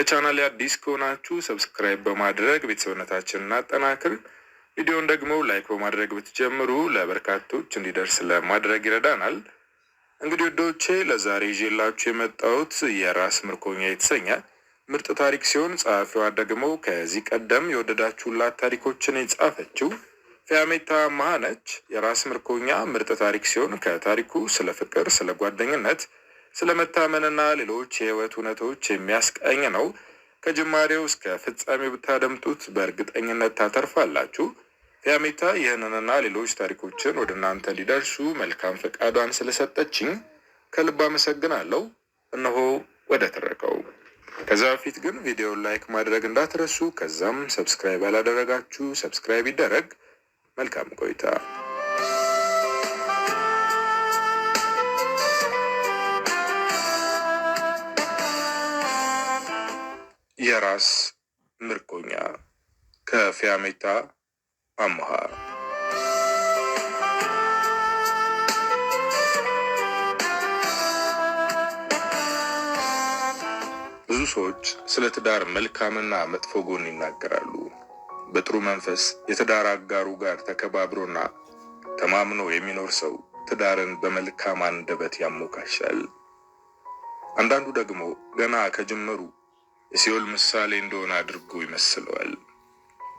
ለቻናሌ አዲስ ከሆናችሁ ሰብስክራይብ በማድረግ ቤተሰብነታችንን እናጠናክር። ቪዲዮውን ደግሞ ላይክ በማድረግ ብትጀምሩ ለበርካቶች እንዲደርስ ለማድረግ ይረዳናል። እንግዲህ ወዶቼ ለዛሬ ይዤላችሁ የመጣሁት የራስ ምርኮኛ የተሰኘ ምርጥ ታሪክ ሲሆን ጸሐፊዋ ደግሞ ከዚህ ቀደም የወደዳችሁላት ታሪኮችን የጻፈችው ፊያሜታ አማሃ ነች። የራስ ምርኮኛ ምርጥ ታሪክ ሲሆን ከታሪኩ ስለ ፍቅር፣ ስለ ጓደኝነት፣ ስለ መታመንና ሌሎች የህይወት እውነቶች የሚያስቃኝ ነው። ከጅማሬው እስከ ፍጻሜው ብታደምጡት በእርግጠኝነት ታተርፋላችሁ። ፊያሜታ ይህንንና ሌሎች ታሪኮችን ወደ እናንተ እንዲደርሱ መልካም ፈቃዷን ስለሰጠችኝ ከልብ አመሰግናለሁ። እነሆ ወደ ትረካው። ከዛ በፊት ግን ቪዲዮውን ላይክ ማድረግ እንዳትረሱ። ከዛም ሰብስክራይብ ያላደረጋችሁ ሰብስክራይብ ይደረግ። መልካም ቆይታ። የራስ ምርኮኛ ከፊያሜታ አማሃ። ብዙ ሰዎች ስለ ትዳር መልካምና መጥፎ ጎን ይናገራሉ። በጥሩ መንፈስ የትዳር አጋሩ ጋር ተከባብሮና ተማምኖ የሚኖር ሰው ትዳርን በመልካም አንደበት ያሞካሻል። አንዳንዱ ደግሞ ገና ከጅምሩ የሲኦል ምሳሌ እንደሆነ አድርጎ ይመስለዋል።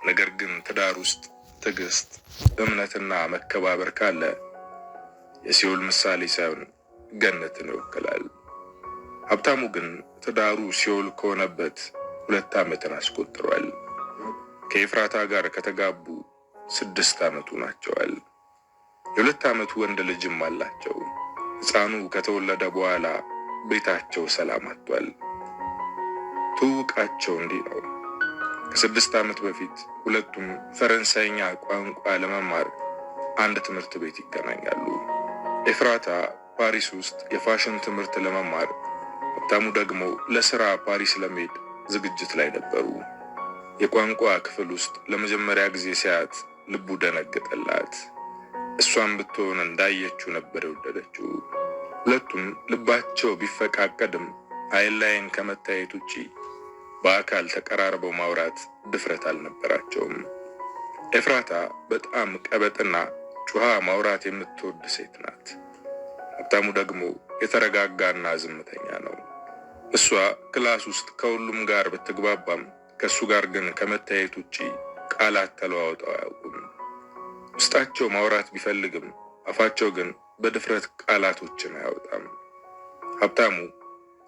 ነገር ግን ትዳር ውስጥ ትዕግስት፣ እምነትና መከባበር ካለ የሲኦል ምሳሌ ሳይሆን ገነትን ይወክላል። ሀብታሙ ግን ትዳሩ ሲኦል ከሆነበት 2 ዓመትን አስቆጥሯል። ከኤፍራታ ጋር ከተጋቡ 6 ዓመቱ ናቸዋል። የ2 ዓመቱ ወንድ ልጅም አላቸው። ሕፃኑ ከተወለደ በኋላ ቤታቸው ሰላም አጥቷል። ትውውቃቸው እንዲህ ነው። ከ6 ዓመት በፊት ሁለቱም ፈረንሳይኛ ቋንቋ ለመማር አንድ ትምህርት ቤት ይገናኛሉ። ኤፍራታ ፓሪስ ውስጥ የፋሽን ትምህርት ለመማር፣ ሀብታሙ ደግሞ ለስራ ፓሪስ ለመሄድ ዝግጅት ላይ ነበሩ። የቋንቋ ክፍል ውስጥ ለመጀመሪያ ጊዜ ሲያት ልቡ ደነገጠላት። እሷም ብትሆን እንዳየችው ነበር የወደደችው። ሁለቱም ልባቸው ቢፈቃቀድም አይን ላይን ከመታየት ውጪ በአካል ተቀራርበው ማውራት ድፍረት አልነበራቸውም። ኤፍራታ በጣም ቀበጥና ጩሃ ማውራት የምትወድ ሴት ናት። ሀብታሙ ደግሞ የተረጋጋና ዝምተኛ ነው። እሷ ክላስ ውስጥ ከሁሉም ጋር ብትግባባም ከሱ ጋር ግን ከመታየት ውጪ ቃላት ተለዋውጠው አያውቁም። ውስጣቸው ማውራት ቢፈልግም አፋቸው ግን በድፍረት ቃላቶችን አያወጣም። ሀብታሙ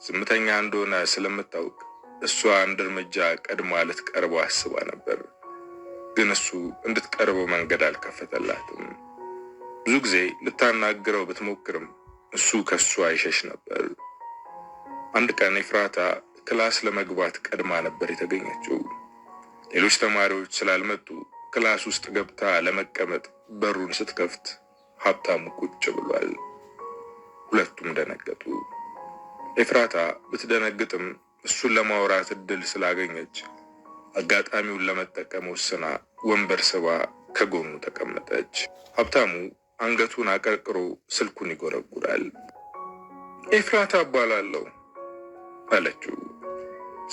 ዝምተኛ እንደሆነ ስለምታውቅ እሷ አንድ እርምጃ ቀድማ ልትቀርበው አስባ ነበር። ግን እሱ እንድትቀርበው መንገድ አልከፈተላትም። ብዙ ጊዜ ልታናግረው ብትሞክርም እሱ ከሷ አይሸሽ ነበር። አንድ ቀን ኤፍራታ ክላስ ለመግባት ቀድማ ነበር የተገኘችው። ሌሎች ተማሪዎች ስላልመጡ ክላስ ውስጥ ገብታ ለመቀመጥ በሩን ስትከፍት ሀብታሙ ቁጭ ብሏል። ሁለቱም ደነገጡ። ኤፍራታ ብትደነግጥም እሱን ለማውራት እድል ስላገኘች አጋጣሚውን ለመጠቀም ወስና ወንበር ስባ ከጎኑ ተቀመጠች። ሀብታሙ አንገቱን አቀርቅሮ ስልኩን ይጎረጉራል። ኤፍራታ እባላለሁ አለችው።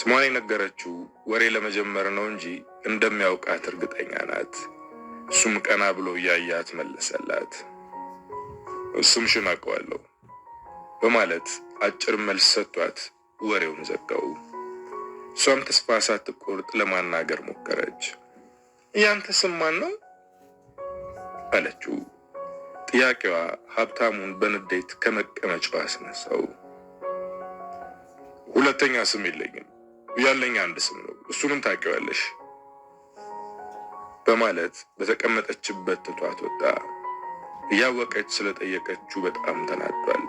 ስሟን የነገረችው ወሬ ለመጀመር ነው እንጂ እንደሚያውቃት እርግጠኛ ናት። እሱም ቀና ብሎ እያያት መለሰላት። ስምሽን አውቀዋለሁ በማለት አጭር መልስ ሰጥቷት ወሬውን ዘጋው። እሷም ተስፋ ሳትቆርጥ ለማናገር ሞከረች። ያንተ ስም ማን ነው አለችው። ጥያቄዋ ሀብታሙን በንዴት ከመቀመጫው አስነሳው። ሁለተኛ ስም የለኝም፣ ያለኝ አንድ ስም ነው፣ እሱንም ታውቂዋለሽ በማለት በተቀመጠችበት ትቷት ወጣ። እያወቀች ስለጠየቀችው በጣም ተናዷል።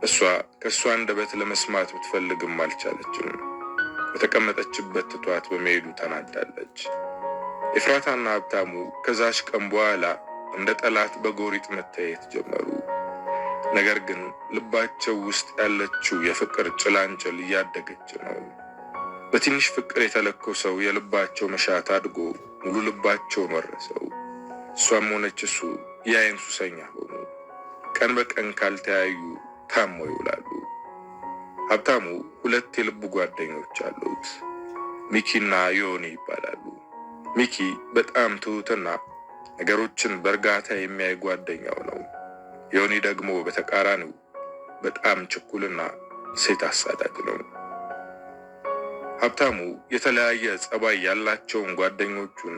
እሷ ከእሷ አንደበት ለመስማት ብትፈልግም አልቻለችም። በተቀመጠችበት ትቷት በመሄዱ ተናዳለች። ኤፍራታና ሀብታሙ ከዛች ቀን በኋላ እንደ ጠላት በጎሪጥ መታየት ጀመሩ። ነገር ግን ልባቸው ውስጥ ያለችው የፍቅር ጭላንጭል እያደገች ነው። በትንሽ ፍቅር የተለኮሰው የልባቸው መሻት አድጎ ሙሉ ልባቸውን ወረሰው። እሷም ሆነች እሱ የአይን ሱሰኛ ሆኑ። ቀን በቀን ካልተያዩ ታመው ይውላሉ። ሀብታሙ ሁለት የልብ ጓደኞች አሉት። ሚኪና ዮኒ ይባላሉ። ሚኪ በጣም ትሁትና ነገሮችን በእርጋታ የሚያይ ጓደኛው ነው። ዮኒ ደግሞ በተቃራኒው በጣም ችኩልና ሴት አሳዳጅ ነው። ሀብታሙ የተለያየ ጸባይ ያላቸውን ጓደኞቹን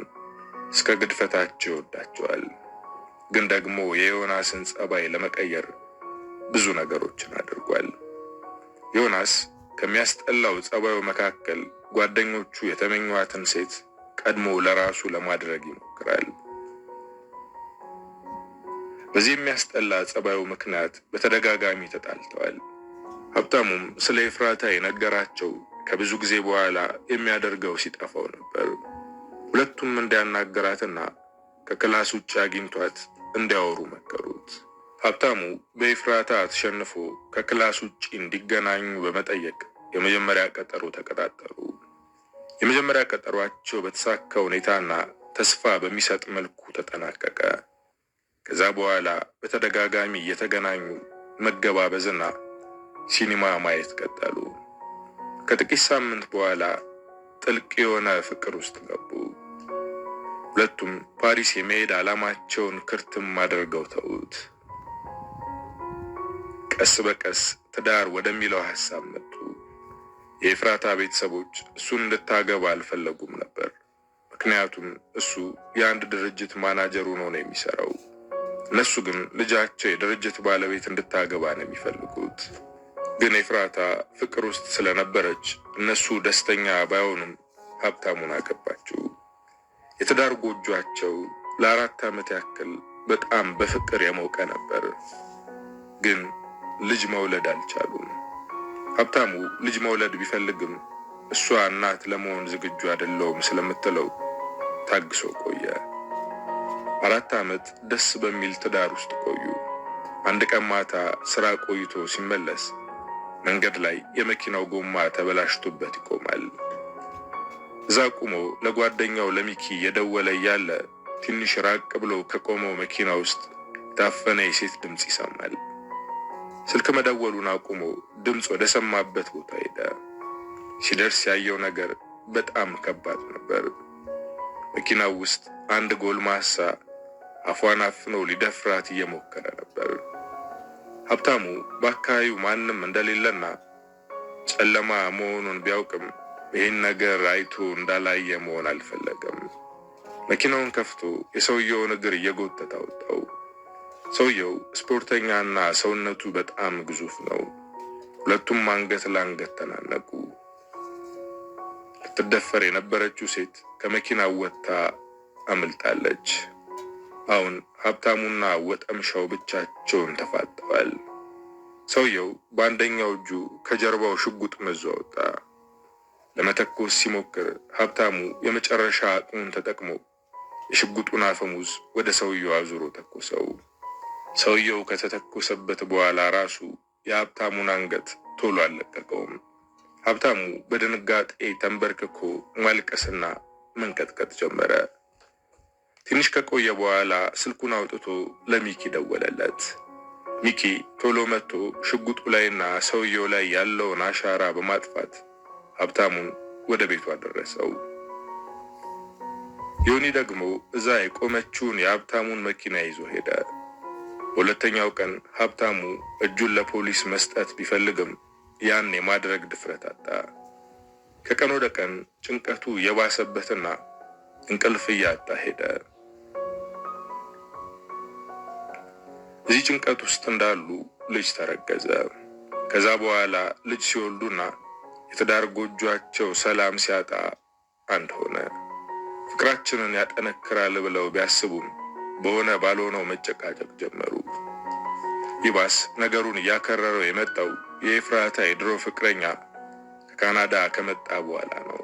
እስከ ግድፈታቸው ይወዳቸዋል። ግን ደግሞ የዮናስን ጸባይ ለመቀየር ብዙ ነገሮችን አድርጓል። ዮናስ ከሚያስጠላው ጸባዩ መካከል ጓደኞቹ የተመኟትን ሴት ቀድሞ ለራሱ ለማድረግ ይሞክራል። በዚህ የሚያስጠላ ጸባዩ ምክንያት በተደጋጋሚ ተጣልተዋል። ሀብታሙም ስለ ኤፍራታ የነገራቸው ከብዙ ጊዜ በኋላ የሚያደርገው ሲጠፋው ነበር። ሁለቱም እንዲያናገራትና ከክላስ ውጭ አግኝቷት እንዲያወሩ መከሩት። ሀብታሙ በኤፍራታ ተሸንፎ ከክላስ ውጭ እንዲገናኙ በመጠየቅ የመጀመሪያ ቀጠሮ ተቀጣጠሩ። የመጀመሪያ ቀጠሯቸው በተሳካ ሁኔታና ተስፋ በሚሰጥ መልኩ ተጠናቀቀ። ከዛ በኋላ በተደጋጋሚ እየተገናኙ መገባበዝና ሲኒማ ማየት ቀጠሉ። ከጥቂት ሳምንት በኋላ ጥልቅ የሆነ ፍቅር ውስጥ ገቡ። ሁለቱም ፓሪስ የመሄድ ዓላማቸውን ክርትም አድርገው ተዉት። ቀስ በቀስ ትዳር ወደሚለው ሐሳብ መጡ። የኤፍራታ ቤተሰቦች እሱን እንድታገባ አልፈለጉም ነበር። ምክንያቱም እሱ የአንድ ድርጅት ማናጀር ሆኖ ነው የሚሰራው። እነሱ ግን ልጃቸው የድርጅት ባለቤት እንድታገባ ነው የሚፈልጉት። ግን ኤፍራታ ፍቅር ውስጥ ስለነበረች እነሱ ደስተኛ ባይሆኑም ሀብታሙን አገባችው። የትዳር ጎጇቸው ለ4 ዓመት ያክል በጣም በፍቅር የሞቀ ነበር። ግን ልጅ መውለድ አልቻሉም። ሀብታሙ ልጅ መውለድ ቢፈልግም እሷ እናት ለመሆን ዝግጁ አይደለሁም ስለምትለው ታግሶ ቆየ። 4 ዓመት ደስ በሚል ትዳር ውስጥ ቆዩ። አንድ ቀን ማታ ስራ ቆይቶ ሲመለስ መንገድ ላይ የመኪናው ጎማ ተበላሽቶበት ይቆማል። እዛ ቆሞ ለጓደኛው ለሚኪ የደወለ ያለ ትንሽ ራቅ ብሎ ከቆመው መኪና ውስጥ ታፈነ የሴት ድምጽ ይሰማል። ስልክ መደወሉን አቁሞ ድምጽ ወደ ሰማበት ቦታ ሄደ። ሲደርስ ያየው ነገር በጣም ከባድ ነበር። መኪናው ውስጥ አንድ ጎልማሳ አፏን አፍኖ ሊደፍራት እየሞከረ ነበር። ሀብታሙ በአካባቢው ማንም እንደሌለና ጨለማ መሆኑን ቢያውቅም ይህን ነገር አይቶ እንዳላየ መሆን አልፈለገም። መኪናውን ከፍቶ የሰውየውን እግር እየጎተተ አወጣው። ሰውየው ስፖርተኛና ሰውነቱ በጣም ግዙፍ ነው። ሁለቱም አንገት ለአንገት ተናነቁ። ልትደፈር የነበረችው ሴት ከመኪናው ወጥታ አምልጣለች። አሁን ሀብታሙና ወጠምሻው ብቻቸውን ተፋጠዋል። ሰውየው በአንደኛው እጁ ከጀርባው ሽጉጥ መዞ አወጣ። ለመተኮስ ሲሞክር ሀብታሙ የመጨረሻ አቅሙን ተጠቅሞ የሽጉጡን አፈሙዝ ወደ ሰውየው አዙሮ ተኮሰው። ሰውየው ከተተኮሰበት በኋላ ራሱ የሀብታሙን አንገት ቶሎ አልለቀቀውም። ሀብታሙ በድንጋጤ ተንበርክኮ ማልቀስና መንቀጥቀጥ ጀመረ። ትንሽ ከቆየ በኋላ ስልኩን አውጥቶ ለሚኪ ደወለለት። ሚኪ ቶሎ መጥቶ ሽጉጡ ላይና ሰውየው ላይ ያለውን አሻራ በማጥፋት ሀብታሙን ወደ ቤቱ አደረሰው። ዮኒ ደግሞ እዛ የቆመችውን የሀብታሙን መኪና ይዞ ሄደ። በሁለተኛው ቀን ሀብታሙ እጁን ለፖሊስ መስጠት ቢፈልግም ያን የማድረግ ድፍረት አጣ። ከቀን ወደ ቀን ጭንቀቱ የባሰበትና እንቅልፍ እያጣ ሄደ። እዚህ ጭንቀት ውስጥ እንዳሉ ልጅ ተረገዘ። ከዛ በኋላ ልጅ ሲወልዱና የትዳር ጎጇቸው ሰላም ሲያጣ አንድ ሆነ። ፍቅራችንን ያጠነክራል ብለው ቢያስቡም በሆነ ባልሆነው መጨቃጨቅ ጀመሩ። ይባስ ነገሩን እያከረረው የመጣው የኤፍራታ የድሮ ፍቅረኛ ከካናዳ ከመጣ በኋላ ነው።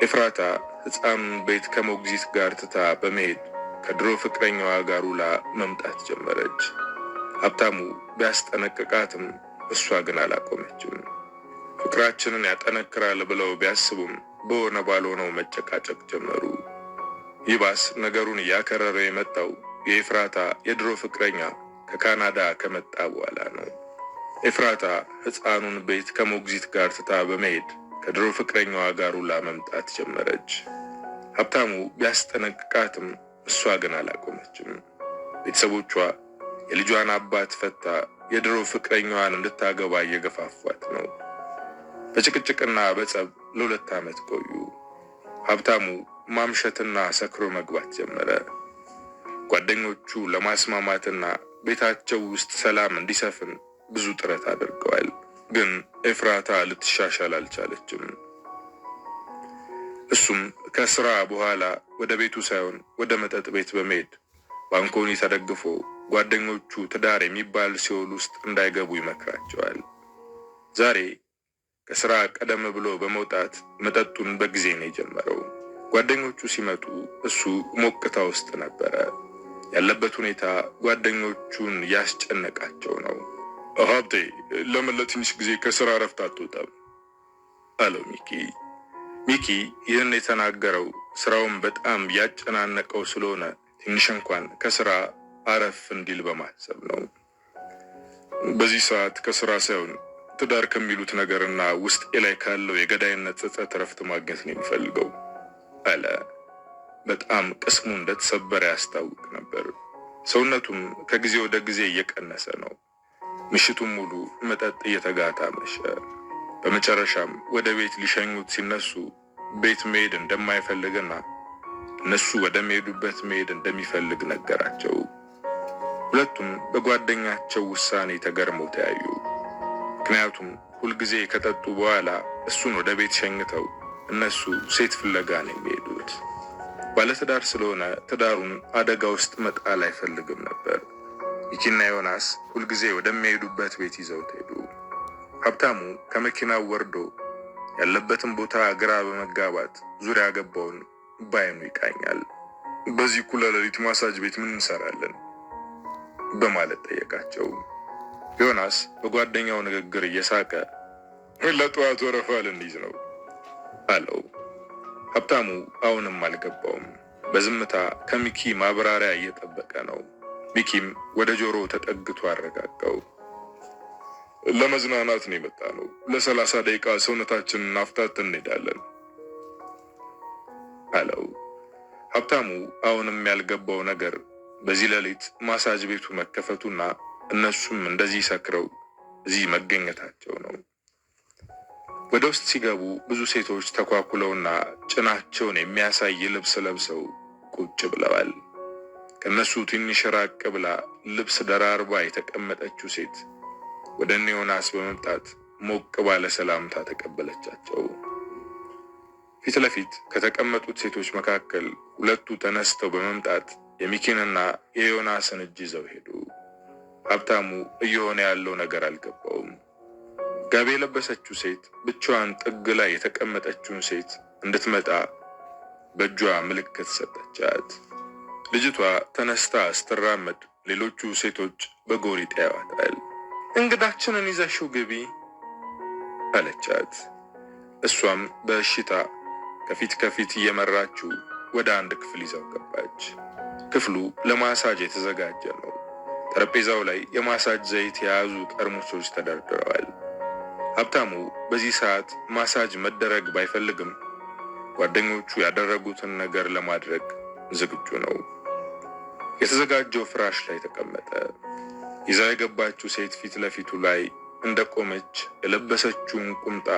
ኤፍራታ ሕፃኑን ቤት ከሞግዚት ጋር ትታ በመሄድ ከድሮ ፍቅረኛዋ ጋር ውላ መምጣት ጀመረች። ሀብታሙ ቢያስጠነቅቃትም እሷ ግን አላቆመችም። ፍቅራችንን ያጠነክራል ብለው ቢያስቡም በሆነ ባልሆነው መጨቃጨቅ ጀመሩ። ይባስ ነገሩን እያከረረ የመጣው የኤፍራታ የድሮ ፍቅረኛ ከካናዳ ከመጣ በኋላ ነው። ኤፍራታ ሕፃኑን ቤት ከሞግዚት ጋር ትታ በመሄድ ከድሮ ፍቅረኛዋ ጋር ውላ መምጣት ጀመረች። ሀብታሙ ቢያስጠነቅቃትም እሷ ግን አላቆመችም። ቤተሰቦቿ የልጇን አባት ፈታ የድሮ ፍቅረኛዋን እንድታገባ እየገፋፏት ነው። በጭቅጭቅና በጸብ ለ2 ዓመት ቆዩ። ሀብታሙ ማምሸትና ሰክሮ መግባት ጀመረ። ጓደኞቹ ለማስማማትና ቤታቸው ውስጥ ሰላም እንዲሰፍን ብዙ ጥረት አድርገዋል። ግን ኤፍራታ ልትሻሻል አልቻለችም። እሱም ከስራ በኋላ ወደ ቤቱ ሳይሆን ወደ መጠጥ ቤት በመሄድ ባንኮኒ ተደግፎ ጓደኞቹ ትዳር የሚባል ሲኦል ውስጥ እንዳይገቡ ይመክራቸዋል። ዛሬ ከስራ ቀደም ብሎ በመውጣት መጠጡን በጊዜ ነው የጀመረው። ጓደኞቹ ሲመጡ እሱ ሞቅታ ውስጥ ነበረ። ያለበት ሁኔታ ጓደኞቹን ያስጨነቃቸው ነው። ሀብቴ ለምን ለትንሽ ጊዜ ከስራ እረፍት አትወጣም? አለው ሚኪ። ሚኪ ይህን የተናገረው ስራውን በጣም ያጨናነቀው ስለሆነ ትንሽ እንኳን ከስራ አረፍ እንዲል በማሰብ ነው። በዚህ ሰዓት ከስራ ሳይሆን ትዳር ከሚሉት ነገርና ውስጤ ላይ ካለው የገዳይነት ጸጸት እረፍት ማግኘት ነው የሚፈልገው አለ። በጣም ቅስሙ እንደተሰበረ ያስታውቅ ነበር። ሰውነቱም ከጊዜ ወደ ጊዜ እየቀነሰ ነው። ምሽቱን ሙሉ መጠጥ እየተጋታ መሸ። በመጨረሻም ወደ ቤት ሊሸኙት ሲነሱ ቤት መሄድ እንደማይፈልግና እነሱ ወደ መሄዱበት መሄድ እንደሚፈልግ ነገራቸው። ሁለቱም በጓደኛቸው ውሳኔ ተገርመው ተያዩ። ምክንያቱም ሁልጊዜ ከጠጡ በኋላ እሱን ወደ ቤት ሸኝተው እነሱ ሴት ፍለጋ ነው የሚሄዱት። ባለትዳር ስለሆነ ትዳሩን አደጋ ውስጥ መጣል አይፈልግም ነበር። ሚኪና ዮናስ ሁልጊዜ ወደሚሄዱበት ቤት ይዘውት ሄዱ። ሀብታሙ ከመኪናው ወርዶ ያለበትን ቦታ ግራ በመጋባት ዙሪያ ገባውን ባይኑ ይቃኛል። በዚህ እኩለ ሌሊት ማሳጅ ቤት ምን እንሰራለን? በማለት ጠየቃቸው። ዮናስ በጓደኛው ንግግር እየሳቀ ለጠዋት ወረፋ ልንይዝ ነው አለው። ሀብታሙ አሁንም አልገባውም። በዝምታ ከሚኪ ማብራሪያ እየጠበቀ ነው። ሚኪም ወደ ጆሮ ተጠግቶ አረጋጋው። ለመዝናናት ነው የመጣ ነው። ለ30 ደቂቃ ሰውነታችንን አፍታተን እንሄዳለን አለው። ሀብታሙ አሁንም ያልገባው ነገር በዚህ ሌሊት ማሳጅ ቤቱ መከፈቱና እነሱም እንደዚህ ሰክረው እዚህ መገኘታቸው ነው። ወደ ውስጥ ሲገቡ ብዙ ሴቶች ተኳኩለውና ጭናቸውን የሚያሳይ ልብስ ለብሰው ቁጭ ብለዋል። ከነሱ ትንሽ ራቅ ብላ ልብስ ደራርባ የተቀመጠችው ሴት ወደ ዮናስ በመምጣት ሞቅ ባለ ሰላምታ ተቀበለቻቸው። ፊት ለፊት ከተቀመጡት ሴቶች መካከል ሁለቱ ተነስተው በመምጣት የሚኪንና የዮናስን እጅ ይዘው ሄዱ። ሀብታሙ እየሆነ ያለው ነገር አልገባውም። ጋቢ የለበሰችው ሴት ብቻዋን ጥግ ላይ የተቀመጠችውን ሴት እንድትመጣ በእጇ ምልክት ሰጠቻት። ልጅቷ ተነስታ ስትራመድ ሌሎቹ ሴቶች በጎሪጥ ያዩዋታል። እንግዳችንን ይዘሽው ግቢ አለቻት። እሷም በእሽታ ከፊት እየመራችው ወደ አንድ ክፍል ይዘው ገባች። ክፍሉ ለማሳጅ የተዘጋጀ ነው። ጠረጴዛው ላይ የማሳጅ ዘይት የያዙ ጠርሙሶች ተደርድረዋል። ሀብታሙ በዚህ ሰዓት ማሳጅ መደረግ ባይፈልግም ጓደኞቹ ያደረጉትን ነገር ለማድረግ ዝግጁ ነው። የተዘጋጀው ፍራሽ ላይ ተቀመጠ። ይዛ የገባችው ሴት ፊት ለፊቱ ላይ እንደቆመች የለበሰችውን ቁምጣ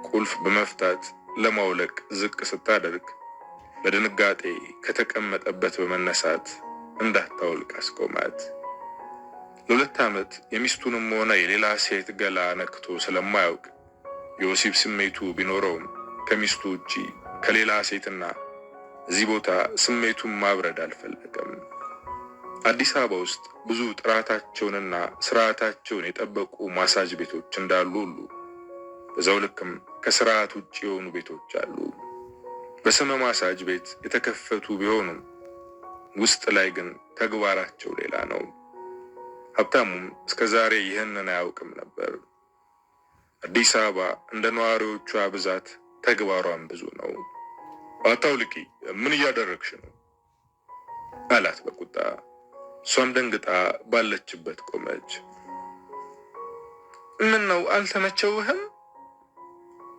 ቁልፍ በመፍታት ለማውለቅ ዝቅ ስታደርግ በድንጋጤ ከተቀመጠበት በመነሳት እንዳታውልቅ አስቆማት። ለ2 ዓመት የሚስቱንም ሆነ የሌላ ሴት ገላ ነክቶ ስለማያውቅ የወሲብ ስሜቱ ቢኖረውም ከሚስቱ ውጪ ከሌላ ሴትና እዚህ ቦታ ስሜቱን ማብረድ አልፈለገም። አዲስ አበባ ውስጥ ብዙ ጥራታቸውንና ስርዓታቸውን የጠበቁ ማሳጅ ቤቶች እንዳሉ ሁሉ በዛው ልክም ከስርዓት ውጪ የሆኑ ቤቶች አሉ። በስመ ማሳጅ ቤት የተከፈቱ ቢሆኑም ውስጥ ላይ ግን ተግባራቸው ሌላ ነው። ሀብታሙም እስከዛሬ ይህንን አያውቅም ነበር። አዲስ አበባ እንደ ነዋሪዎቿ ብዛት ተግባሯን ብዙ ነው። አታውልቂ፣ ምን እያደረግሽ ነው አላት በቁጣ። እሷም ደንግጣ ባለችበት ቆመች። ምን ነው አልተመቸውህም?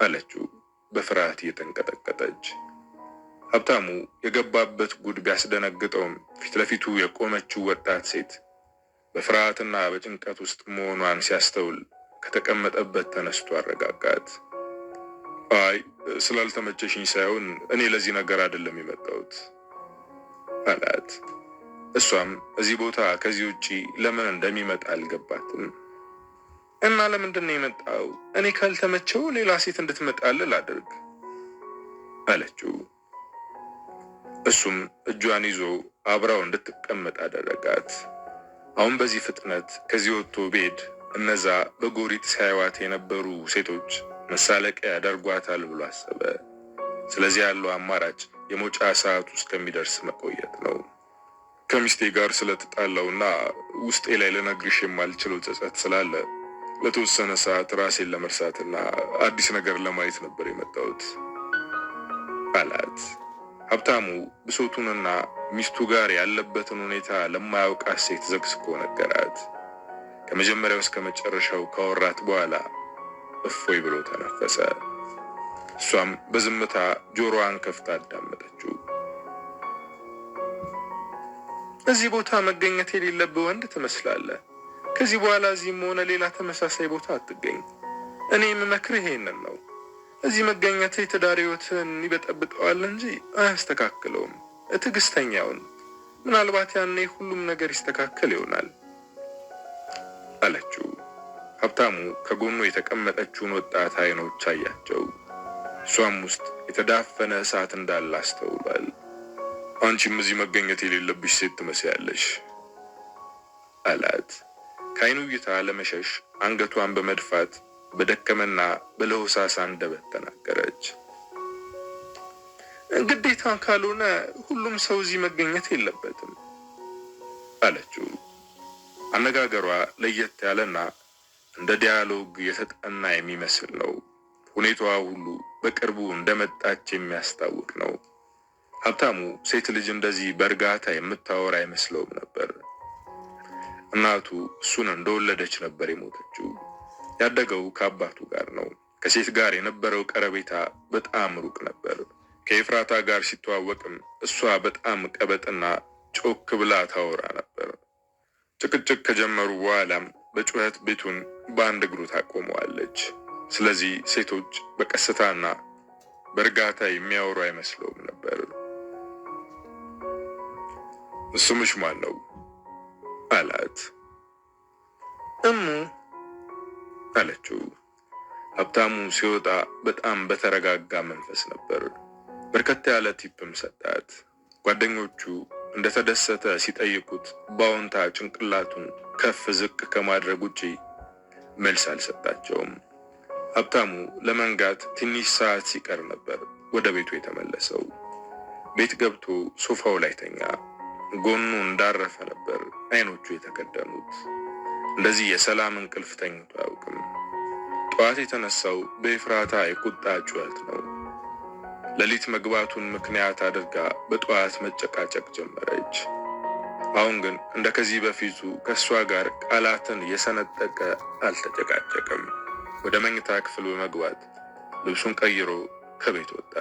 አለችው በፍርሃት እየተንቀጠቀጠች። ሀብታሙ የገባበት ጉድ ቢያስደነግጠውም ፊት ለፊቱ የቆመችው ወጣት ሴት በፍርሃትና በጭንቀት ውስጥ መሆኗን ሲያስተውል ከተቀመጠበት ተነስቶ አረጋጋት። አይ ስላልተመቸሽኝ ሳይሆን እኔ ለዚህ ነገር አይደለም የመጣሁት አላት። እሷም እዚህ ቦታ ከዚህ ውጪ ለምን እንደሚመጣ አልገባትም። እና ለምንድን ነው የመጣው? እኔ ካልተመቸው ሌላ ሴት እንድትመጣልህ ላድርግ አለችው። እሱም እጇን ይዞ አብራው እንድትቀመጥ አደረጋት። አሁን በዚህ ፍጥነት ከዚህ ወጥቶ ቤድ እነዛ በጎሪጥ ሲያዩዋት የነበሩ ሴቶች መሳለቂያ ያደርጓታል ብሎ አሰበ። ስለዚህ ያለው አማራጭ የመውጫ ሰዓቱ እስከሚደርስ መቆየት ነው። ከሚስቴ ጋር ስለተጣላውና ውስጤ ላይ ልነግርሽ የማልችለው ጸጸት ስላለ ለተወሰነ ሰዓት ራሴን ለመርሳትና አዲስ ነገር ለማየት ነበር የመጣሁት አላት። ሀብታሙ ብሶቱንና ሚስቱ ጋር ያለበትን ሁኔታ ለማያውቃት ሴት ዘግዝኮ ነገራት። ከመጀመሪያው እስከ መጨረሻው ካወራት በኋላ እፎይ ብሎ ተነፈሰ። እሷም በዝምታ ጆሮዋን ከፍታ አዳመጠችው። እዚህ ቦታ መገኘት የሌለብህ ወንድ ትመስላለህ። ከዚህ በኋላ እዚህም ሆነ ሌላ ተመሳሳይ ቦታ አትገኝ። እኔ የምመክርህ ይሄንን ነው። እዚህ መገኘት የትዳር ሕይወትን ይበጠብጠዋል እንጂ አያስተካክለውም። ትዕግስተኛውን ምናልባት ያኔ ሁሉም ነገር ይስተካከል ይሆናል አለችው። ሀብታሙ ከጎኑ የተቀመጠችውን ወጣት አይኖች አያቸው። እሷም ውስጥ የተዳፈነ እሳት እንዳለ አስተውሏል። አንቺም እዚህ መገኘት የሌለብሽ ሴት ትመስያለሽ አላት። ከአይኑ እይታ ለመሸሽ አንገቷን በመድፋት በደከመና በለሆሳስ አንደበት ተናገረች። ግዴታ ካልሆነ ሁሉም ሰው እዚህ መገኘት የለበትም አለችው። አነጋገሯ ለየት ያለና እንደ ዲያሎግ የተጠና የሚመስል ነው። ሁኔታዋ ሁሉ በቅርቡ እንደመጣች የሚያስታውቅ ነው። ሀብታሙ ሴት ልጅ እንደዚህ በእርጋታ የምታወራ አይመስለውም ነበር። እናቱ እሱን እንደወለደች ነበር የሞተችው። ያደገው ከአባቱ ጋር ነው። ከሴት ጋር የነበረው ቀረቤታ በጣም ሩቅ ነበር። ከኤፍራታ ጋር ሲተዋወቅም እሷ በጣም ቀበጥና ጮክ ብላ ታወራ ነበር። ጭቅጭቅ ከጀመሩ በኋላም በጩኸት ቤቱን በአንድ እግሩ ታቆመዋለች። ስለዚህ ሴቶች በቀስታና በእርጋታ የሚያወሩ አይመስለውም ነበር። ስምሽ ማን ነው አላት። እሙ አለችው። ሀብታሙ ሲወጣ በጣም በተረጋጋ መንፈስ ነበር። በርከት ያለ ቲፕም ሰጣት። ጓደኞቹ እንደተደሰተ ሲጠይቁት በአዎንታ ጭንቅላቱን ከፍ ዝቅ ከማድረግ ውጪ መልስ አልሰጣቸውም። ሀብታሙ ለመንጋት ትንሽ ሰዓት ሲቀር ነበር ወደ ቤቱ የተመለሰው። ቤት ገብቶ ሶፋው ላይ ተኛ። ጎኑ እንዳረፈ ነበር አይኖቹ የተከደኑት። እንደዚህ የሰላም እንቅልፍ ተኝቶ አያውቅም። ጠዋት የተነሳው በኤፍራታ የቁጣ ጩኸት ነው። ሌሊት መግባቱን ምክንያት አድርጋ በጠዋት መጨቃጨቅ ጀመረች። አሁን ግን እንደ ከዚህ በፊቱ ከእሷ ጋር ቃላትን የሰነጠቀ አልተጨቃጨቅም። ወደ መኝታ ክፍል በመግባት ልብሱን ቀይሮ ከቤት ወጣ።